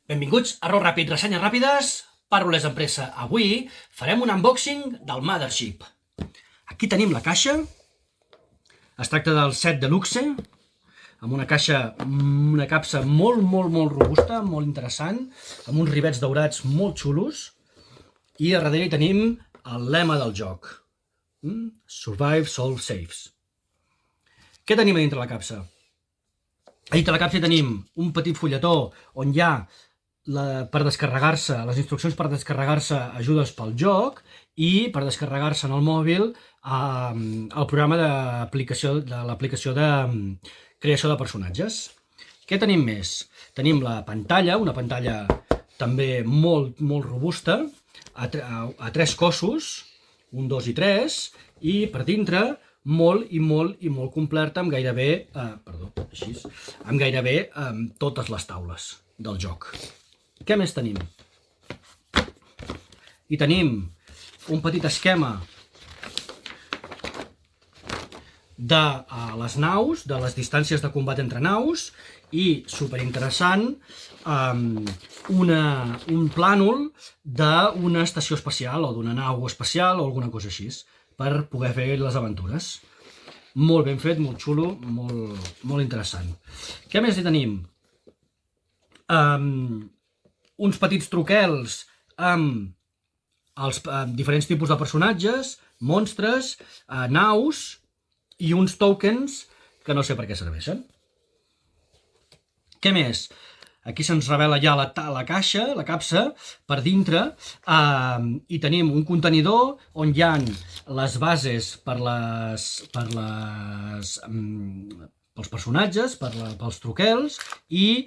Benvinguts a Rol Ràpid, ressenyes ràpides, paraules d'empresa. Avui farem un unboxing del Mothership. Aquí tenim la caixa. Es tracta del set Deluxe, amb una capsa molt robusta, molt interessant, amb uns rivets daurats molt xulos. I a darrere hi tenim el lema del joc. Survive, Solve, Saves. Què tenim a dintre la capsa? A dintre la capsa hi tenim un petit fulletó on hi ha per descarregar-se, les instruccions per descarregar-se ajudes pel joc i per descarregar-se en el mòbil el programa de l'aplicació de creació de personatges. Què tenim més? Tenim la pantalla, una pantalla també molt robusta, a tres cossos, 1, 2 i 3, i per dintre molt completa amb gairebé, totes les taules del joc. Què més tenim? I tenim un petit esquema de les naus, de les distàncies de combat entre naus, i, superinteressant, un plànol d'una estació espacial o d'una nau espacial o alguna cosa així, per poder fer les aventures. Molt ben fet, molt xulo, molt interessant. Què més hi tenim? Uns petits troquels amb els diferents tipus de personatges, monstres, naus i uns tokens que no sé per què serveixen. Què més? Aquí se'ns revela ja la caixa, la capsa, per dintre, i tenim un contenidor on hi ha les bases pels personatges, pels troquels, i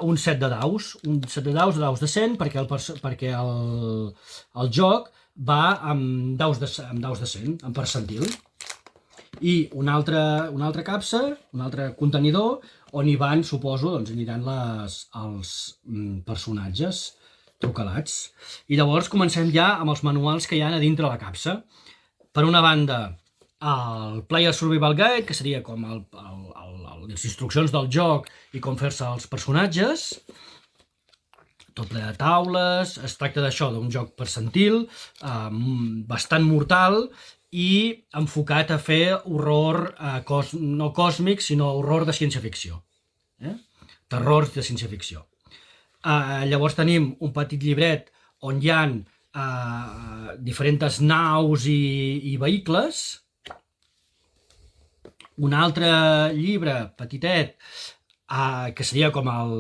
un set de daus, daus de 100, perquè el joc va amb daus de 100, en percentil. I una altra capsa, un altre contenidor, on hi van, suposo, doncs aniran els personatges trucalats. I llavors comencem ja amb els manuals que hi ha a dintre la capsa. Per una banda, el Player Survival Guide, que seria com les instruccions del joc i com fer-se els personatges, tot ple de taules. Es tracta d'això, d'un joc percentil, bastant mortal i enfocat a fer horror no còsmic, sinó horror de ciència-ficció. Terror de ciència-ficció. Llavors tenim un petit llibret on hi ha diferents naus i vehicles. Un altre llibre petitet que seria com el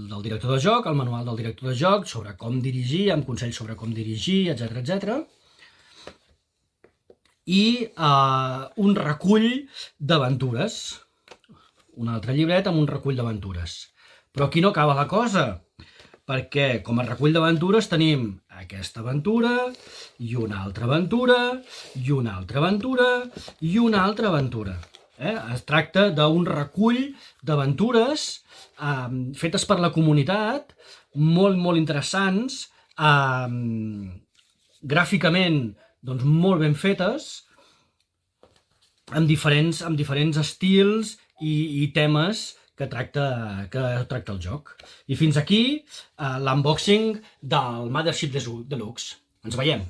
del director de joc, el manual del director de joc, sobre com dirigir, amb consells sobre com dirigir, etc. I un recull d'aventures. Un altre llibret amb un recull d'aventures. Però aquí no acaba la cosa, perquè com a recull d'aventures tenim aquesta aventura, i una altra aventura, i una altra aventura, i una altra aventura. Es tracta d'un recull d'aventures fetes per la comunitat, molt interessants, gràficament molt ben fetes, amb diferents estils i temes que tracta el joc. I fins aquí l'unboxing del Mothership Deluxe. Ens veiem!